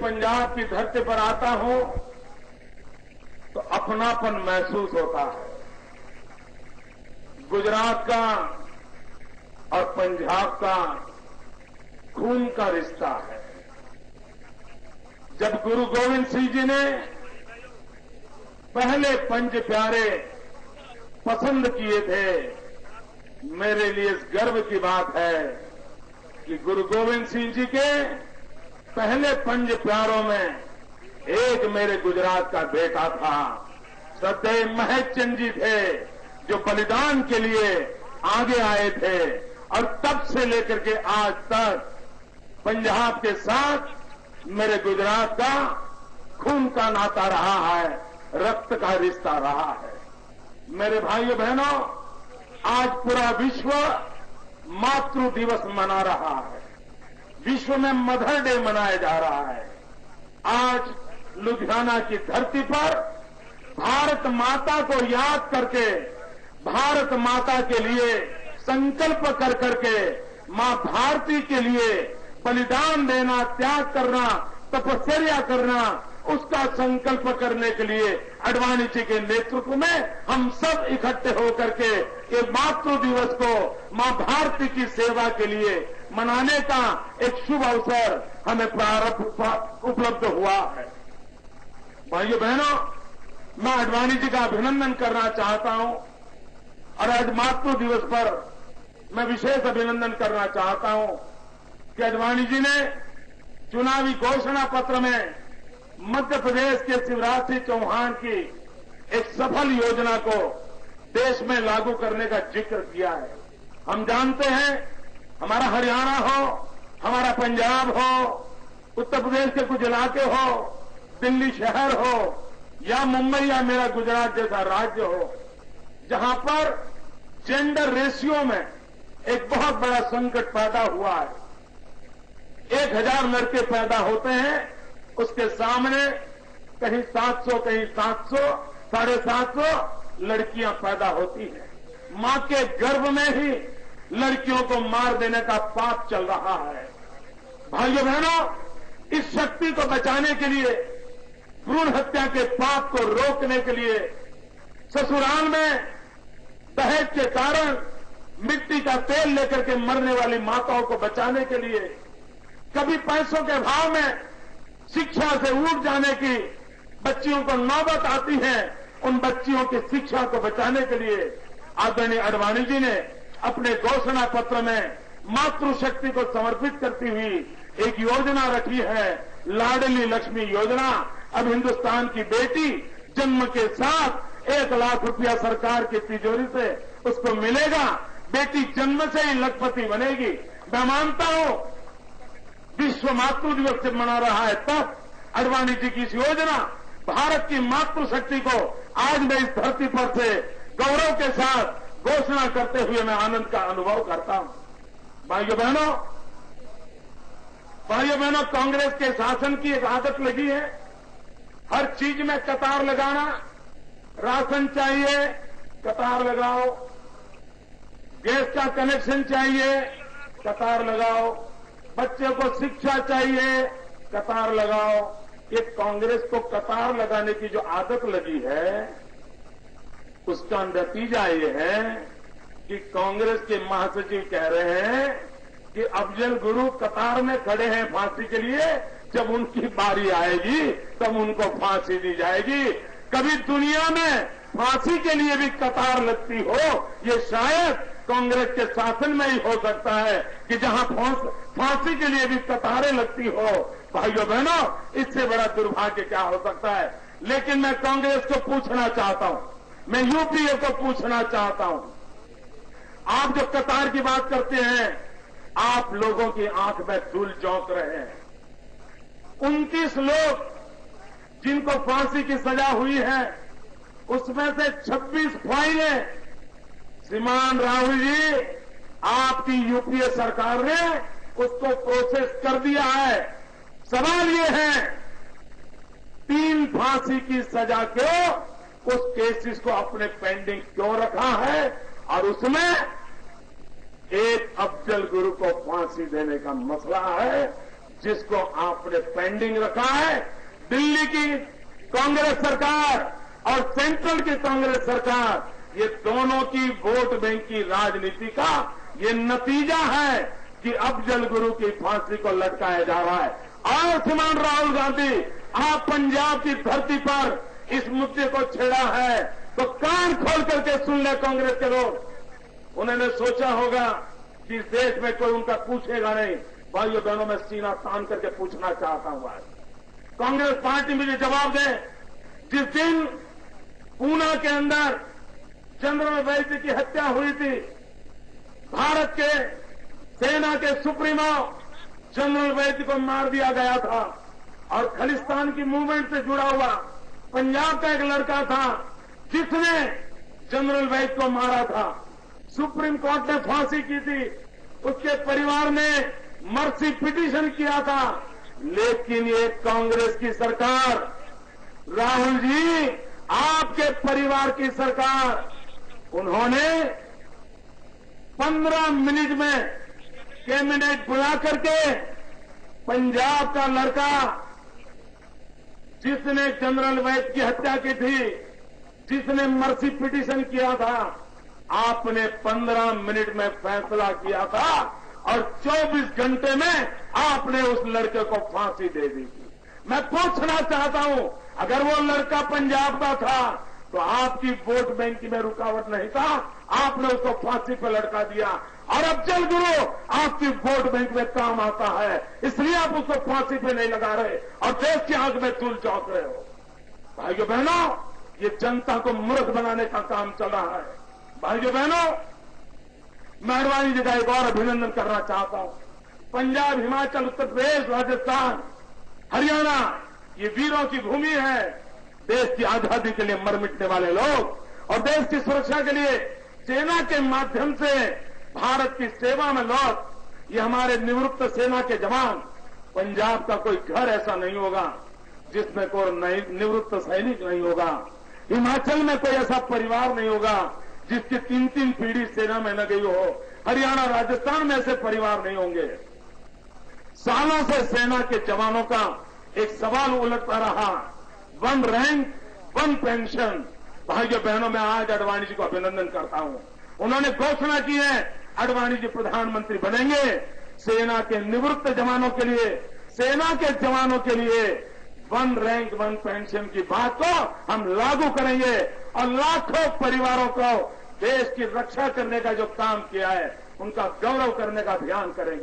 पंजाब की धरती पर आता हूं तो अपनापन महसूस होता है। गुजरात का और पंजाब का खून का रिश्ता है। जब गुरु गोविंद सिंह जी ने पहले पंच प्यारे पसंद किए थे, मेरे लिए इस गर्व की बात है कि गुरु गोविंद सिंह जी के पहले पंच प्यारों में एक मेरे गुजरात का बेटा था। श्रद्धेय महक चंद जी थे जो बलिदान के लिए आगे आए थे और तब से लेकर के आज तक पंजाब के साथ मेरे गुजरात का खून का नाता रहा है, रक्त का रिश्ता रहा है। मेरे भाइयों बहनों, आज पूरा विश्व मातृ दिवस मना रहा है। विश्व में मदर डे मनाया जा रहा है। आज लुधियाना की धरती पर भारत माता को याद करके, भारत माता के लिए संकल्प कर करके, मां भारती के लिए बलिदान देना, त्याग करना, तपस्या करना, उसका संकल्प करने के लिए आडवाणी जी के नेतृत्व में हम सब इकट्ठे होकर के ये मातृ दिवस को मां भारती की सेवा के लिए मनाने का एक शुभ अवसर हमें उपलब्ध हुआ है। भाइयों बहनों, मैं आडवाणी जी का अभिनंदन करना चाहता हूं और आज मातृ दिवस पर मैं विशेष अभिनंदन करना चाहता हूं कि आडवाणी जी ने चुनावी घोषणा पत्र में मध्य प्रदेश के शिवराज सिंह चौहान की एक सफल योजना को देश में लागू करने का जिक्र किया है। हम जानते हैं, हमारा हरियाणा हो, हमारा पंजाब हो, उत्तर प्रदेश के कुछ इलाके हो, दिल्ली शहर हो या मुंबई या मेरा गुजरात जैसा राज्य हो, जहां पर जेंडर रेशियो में एक बहुत बड़ा संकट पैदा हुआ है। 1000 लड़के पैदा होते हैं, उसके सामने कहीं 700, कहीं 700, 750 लड़कियां पैदा होती हैं। मां के गर्भ में ही लड़कियों को मार देने का पाप चल रहा है। भाइयों बहनों, इस शक्ति को बचाने के लिए, भ्रूण हत्या के पाप को रोकने के लिए, ससुराल में दहेज के कारण मिट्टी का तेल लेकर के मरने वाली माताओं को बचाने के लिए, कभी पैसों के भाव में शिक्षा से उठ जाने की बच्चियों को नौबत आती है, उन बच्चियों की शिक्षा को बचाने के लिए आदरणीय आडवाणी जी ने अपने घोषणा पत्र में मातृशक्ति को समर्पित करती हुई एक योजना रखी है, लाडली लक्ष्मी योजना। अब हिंदुस्तान की बेटी जन्म के साथ 1 लाख रुपया सरकार की तिजोरी से उसको मिलेगा। बेटी जन्म से ही लखपति बनेगी। मैं मानता हूं विश्व मातृ दिवस से मना रहा है, तब आडवाणी जी की इस योजना भारत की मातृशक्ति को आज मैं इस धरती पर से गौरव के साथ घोषणा करते हुए मैं आनंद का अनुभव करता हूं। भाइयों बहनों, कांग्रेस के शासन की एक आदत लगी है, हर चीज में कतार लगाना। राशन चाहिए, कतार लगाओ। गैस का कनेक्शन चाहिए, कतार लगाओ। बच्चे को शिक्षा चाहिए, कतार लगाओ। ये कांग्रेस को कतार लगाने की जो आदत लगी है, उसका नतीजा ये है कि कांग्रेस के महासचिव कह रहे हैं कि अफजल गुरु कतार में खड़े हैं फांसी के लिए, जब उनकी बारी आएगी तब उनको फांसी दी जाएगी। कभी दुनिया में फांसी के लिए भी कतार लगती हो, ये शायद कांग्रेस के शासन में ही हो सकता है कि जहां फांसी के लिए भी कतारें लगती हो। भाइयों बहनों, इससे बड़ा दुर्भाग्य क्या हो सकता है। लेकिन मैं कांग्रेस को पूछना चाहता हूं, मैं यूपीए को पूछना चाहता हूं, आप जो कतार की बात करते हैं, आप लोगों की आंख में धूल झोंक रहे हैं। 29 लोग जिनको फांसी की सजा हुई है, उसमें से 26 फाइलें श्रीमान राहुल जी, आपकी यूपीए सरकार ने उसको प्रोसेस कर दिया है। सवाल ये है, 3 फांसी की सजा क्यों, उस केसेस को अपने पेंडिंग क्यों रखा है, और उसमें एक अफजल गुरु को फांसी देने का मसला है। जिसको आपने पेंडिंग रखा है, दिल्ली की कांग्रेस सरकार और सेंट्रल की कांग्रेस सरकार, ये दोनों की वोट बैंक की राजनीति का ये नतीजा है कि अफजल गुरु की फांसी को लटकाया जा रहा है। और श्रीमान राहुल गांधी, आप पंजाब की धरती पर इस मुद्दे को छेड़ा है तो कान खोल करके सुन ले कांग्रेस के लोग। उन्होंने सोचा होगा कि इस देश में कोई उनका पूछेगा नहीं। भाइयों बहनों, मैं सीना तान करके पूछना चाहता हूं आज कांग्रेस पार्टी मुझे जवाब दे। जिस दिन पूना के अंदर जनरल वैद्य की हत्या हुई थी, भारत के सेना के सुप्रीमो जनरल वैद्य को मार दिया गया था और खालिस्तान की मूवमेंट से जुड़ा हुआ पंजाब का एक लड़का था जिसने जनरल वैद्य को मारा था। सुप्रीम कोर्ट ने फांसी की थी, उसके परिवार ने मर्सी पिटीशन किया था, लेकिन ये कांग्रेस की सरकार, राहुल जी आपके परिवार की सरकार, उन्होंने 15 मिनट में कैबिनेट बुला करके पंजाब का लड़का जिसने जनरल वैद्य की हत्या की थी, जिसने मर्सी पिटीशन किया था, आपने 15 मिनट में फैसला किया था और 24 घंटे में आपने उस लड़के को फांसी दे दी थी। मैं पूछना चाहता हूं, अगर वो लड़का पंजाब का था तो आपकी वोट बैंक में रुकावट नहीं था, आपने उसको फांसी पर लटका दिया। और अफजल गुरु आपकी वोट बैंक में काम आता है, इसलिए आप उसको फांसी पे नहीं लगा रहे और देश की आंख में धूल झोंक रहे हो। भाइयों बहनों, ये जनता को मूर्ख बनाने का काम चल रहा है। भाइयों बहनों, मेहरबानी जी का एक और अभिनंदन करना चाहता हूं। पंजाब, हिमाचल, उत्तर प्रदेश, राजस्थान, हरियाणा, ये वीरों की भूमि है। देश की आजादी के लिए मर मिटने वाले लोग और देश की सुरक्षा के लिए सेना के माध्यम से भारत की सेवा में लौट, ये हमारे निवृत्त सेना के जवान। पंजाब का कोई घर ऐसा नहीं होगा जिसमें कोई निवृत्त सैनिक नहीं होगा। हिमाचल में कोई ऐसा परिवार नहीं होगा जिसकी 3-3 पीढ़ी सेना में न गई हो। हरियाणा, राजस्थान में ऐसे परिवार नहीं होंगे। सालों से सेना के जवानों का एक सवाल उलटता रहा, 1 रैंक 1 पेंशन। भाइयों बहनों, मैं आज आडवाणी जी को अभिनंदन करता हूं। उन्होंने घोषणा की है आडवाणी जी प्रधानमंत्री बनेंगे। सेना के निवृत्त जवानों के लिए, सेना के जवानों के लिए 1 रैंक 1 पेंशन की बात को हम लागू करेंगे और लाखों परिवारों को देश की रक्षा करने का जो काम किया है उनका गौरव करने का अभियान करेंगे।